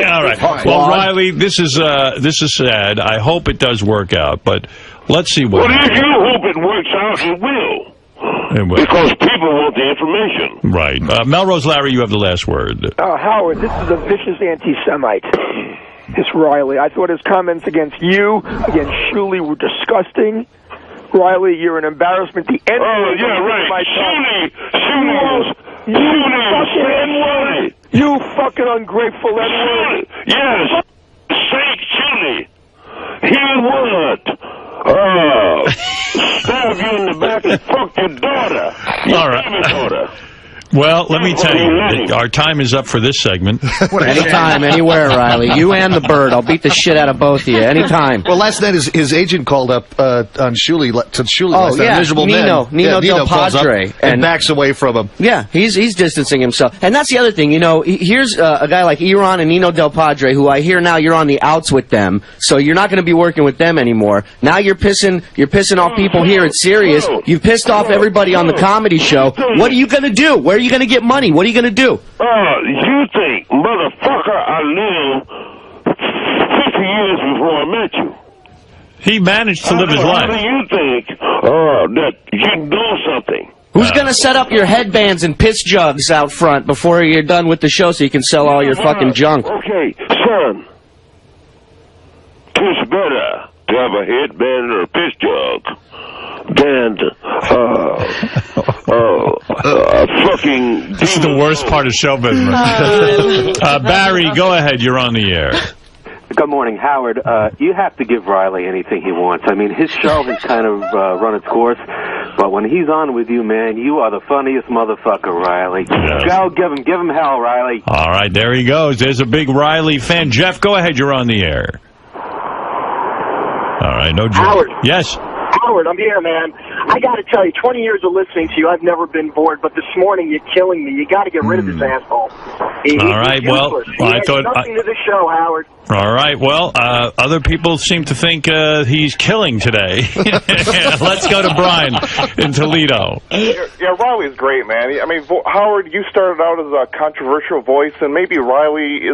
All right. Well, Riley, this is sad. I hope it does work out, but let's see what happens. Well, if you hope it works out, it will. Because people want the information. Right. Melrose Larry, you have the last word. Howard, this is a vicious anti-Semite. This Riley. I thought his comments against you, against Shuley, were disgusting. Riley, you're an embarrassment. The N-word. Oh, yeah, right. Shuley. You fucking ungrateful N-word. Yes. Say Shuley. He would. Stab you in the back and fuck your daughter. All right. Well, let me tell you, our time is up for this segment. Anytime, anywhere, Riley. You and the bird. I'll beat the shit out of both of you. Anytime. Well, last night his agent called up on Shuley. Oh, yeah. Nino Del Padre. And backs away from him. Yeah, he's distancing himself. And that's the other thing. You know, here's a guy like Iran and Nino Del Padre, who I hear now you're on the outs with them, so you're not going to be working with them anymore. Now you're pissing off people here at Sirius. You've pissed off everybody on the comedy show. What are you going to do? Where are you going to get money? What are you going to do? You think, motherfucker, I lived 50 years before I met you. He managed to live his How life. do you think that you know something? Who's gonna set up your headbands and piss jugs out front before you're done with the show so you can sell all your fucking junk? Okay, son. It's better to have a headband or a piss jug than fucking... This is the worst part of show business. Barry, go ahead. You're on the air. Good morning, Howard. You have to give Riley anything he wants. I mean, his show has kind of run its course, but when he's on with you, man, you are the funniest motherfucker, Riley. Yes. Go, give him hell, Riley. All right, there he goes. There's a big Riley fan. Jeff, go ahead. You're on the air. All right, no joke. Howard. Yes. Howard, I'm here, man. I got to tell you, 20 years of listening to you, I've never been bored, but this morning you're killing me. You got to get rid of this asshole. All right, well, I thought nothing to the show, Howard. All right, well, other people seem to think he's killing today. Let's go to Brian in Toledo. Yeah, Riley's great, man. I mean, Howard, you started out as a controversial voice, and maybe Riley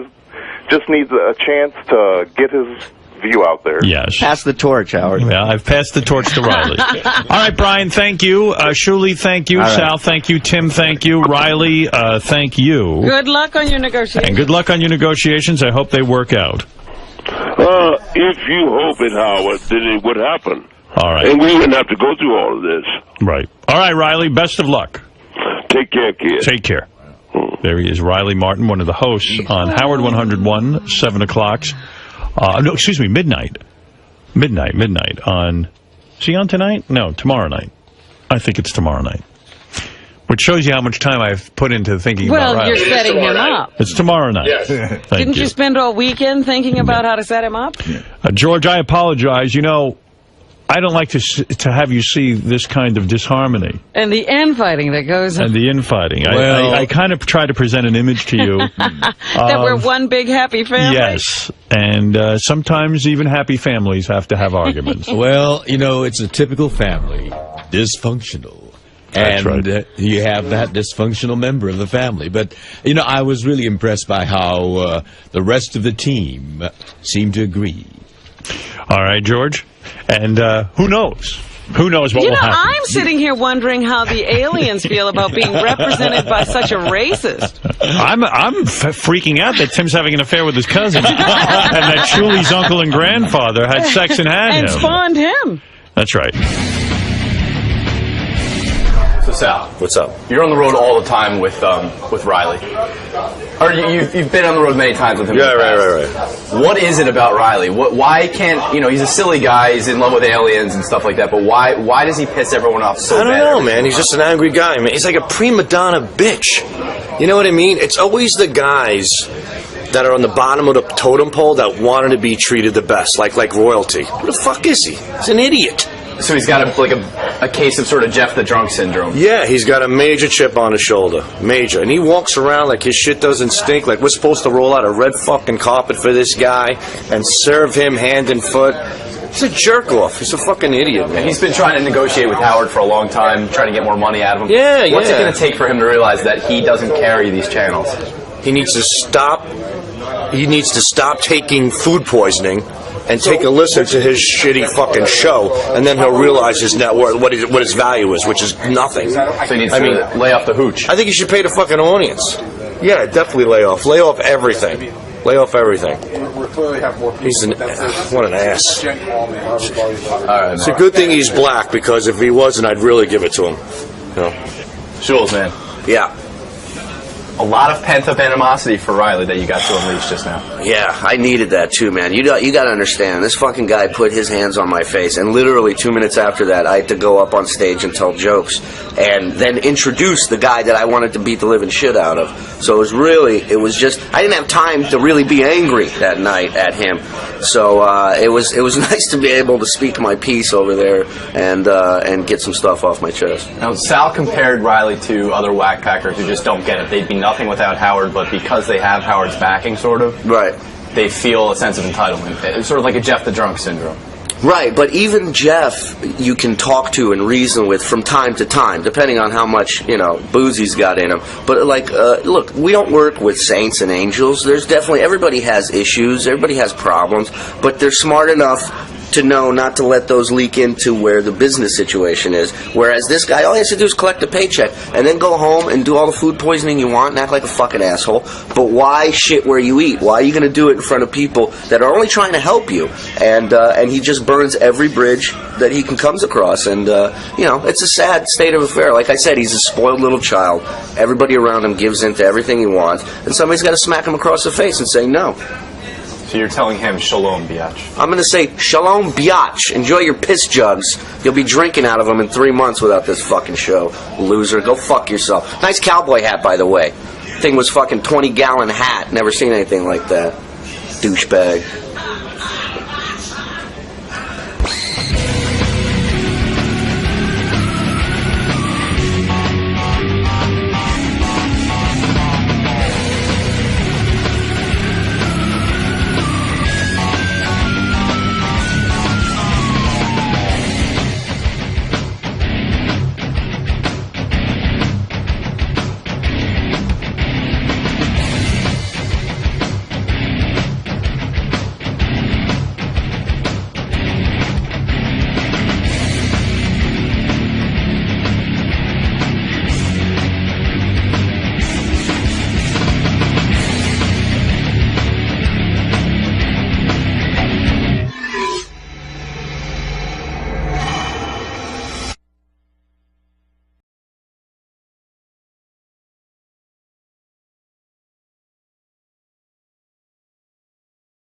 just needs a chance to get his view out there. Yes. Pass the torch, Howard. Yeah, I've passed the torch to Riley. All right, Brian, thank you. Shuli, thank you. All right. Sal, thank you. Tim, thank you. Riley, thank you. Good luck on your negotiations. And good luck on your negotiations. I hope they work out. If you hope it, Howard, then it would happen. All right. And we wouldn't have to go through all of this. Right. All right, Riley, best of luck. Take care, kid. Take care. There he is, Riley Martin, one of the hosts on Howard 101, 7 o'clock. No, excuse me, midnight. Midnight on... Is he on tonight? No, tomorrow night. I think it's tomorrow night. Which shows you how much time I've put into thinking about Riley. Well, you're setting him up. It's tomorrow night. Yes. Thank Didn't you spend all weekend thinking about how to set him up? George, I apologize. You know, I don't like to have you see this kind of disharmony. And the infighting that goes on. And the infighting. Well, I kind of try to present an image to you. that we're one big happy family. Yes. And sometimes even happy families have to have arguments. Well, you know, it's a typical family. Dysfunctional. That's And right. you have that dysfunctional member of the family. But, you know, I was really impressed by how the rest of the team seemed to agree. All right, George. And who knows? Who knows what You will know, happen? I'm sitting here wondering how the aliens feel about being represented by such a racist. I'm freaking out that Tim's having an affair with his cousin, and that Shuli's uncle and grandfather had sex and had And him. spawned him. That's right. So Sal, what's up? You're on the road all the time with Riley. Or you've been on the road many times with him. Yeah, in the right. past. What is it about Riley? Why can't he's a silly guy, he's in love with aliens and stuff like that, but why does he piss everyone off so bad? I don't know, man. He's just an angry guy, man. He's like a prima donna bitch. You know what I mean? It's always the guys that are on the bottom of the totem pole that wanted to be treated the best, like royalty. Who the fuck is he? He's an idiot. So he's got a case of sort of Jeff the Drunk syndrome. Yeah, he's got a major chip on his shoulder. Major. And he walks around like his shit doesn't stink, like we're supposed to roll out a red fucking carpet for this guy and serve him hand and foot. He's a jerk off. He's a fucking idiot, man. He's been trying to negotiate with Howard for a long time, trying to get more money out of him. Yeah, What's it going to take for him to realize that he doesn't carry these channels? He needs to stop. He needs to stop taking food poisoning and take a listen to his shitty fucking show, and then he'll realize his net worth, what his value is, which is nothing. So he needs to lay off the hooch. I think he should pay the fucking audience. Yeah, definitely lay off. Lay off everything. Lay off everything. He's what an ass. It's a good thing he's black, because if he wasn't, I'd really give it to him. You know? Shules, man. Yeah. A lot of pent-up animosity for Riley that you got to unleash just now. Yeah, I needed that too, man. You got to understand, this fucking guy put his hands on my face, and literally 2 minutes after that, I had to go up on stage and tell jokes, and then introduce the guy that I wanted to beat the living shit out of. So it was just, I didn't have time to really be angry that night at him. So it was nice to be able to speak my piece over there and get some stuff off my chest. Now, Sal compared Riley to other whack packers who just don't get it. They'd be nothing without Howard, but because they have Howard's backing, sort of, right, they feel a sense of entitlement. It's sort of like a Jeff the Drunk syndrome. Right, but even Jeff, you can talk to and reason with from time to time, depending on how much, booze he's got in him. But, look, we don't work with saints and angels. There's definitely, everybody has issues, everybody has problems, but they're smart enough to know not to let those leak into where the business situation is. Whereas this guy, all he has to do is collect a paycheck and then go home and do all the food poisoning you want and act like a fucking asshole. But why shit where you eat? Why are you going to do it in front of people that are only trying to help you? And he just burns every bridge that he comes across. And, it's a sad state of affair. Like I said, he's a spoiled little child. Everybody around him gives in to everything he wants. And somebody's got to smack him across the face and say no. So you're telling him shalom biatch. I'm going to say shalom biatch. Enjoy your piss jugs. You'll be drinking out of them in 3 months without this fucking show. Loser. Go fuck yourself. Nice cowboy hat, by the way. Thing was fucking 20-gallon hat. Never seen anything like that. Douchebag.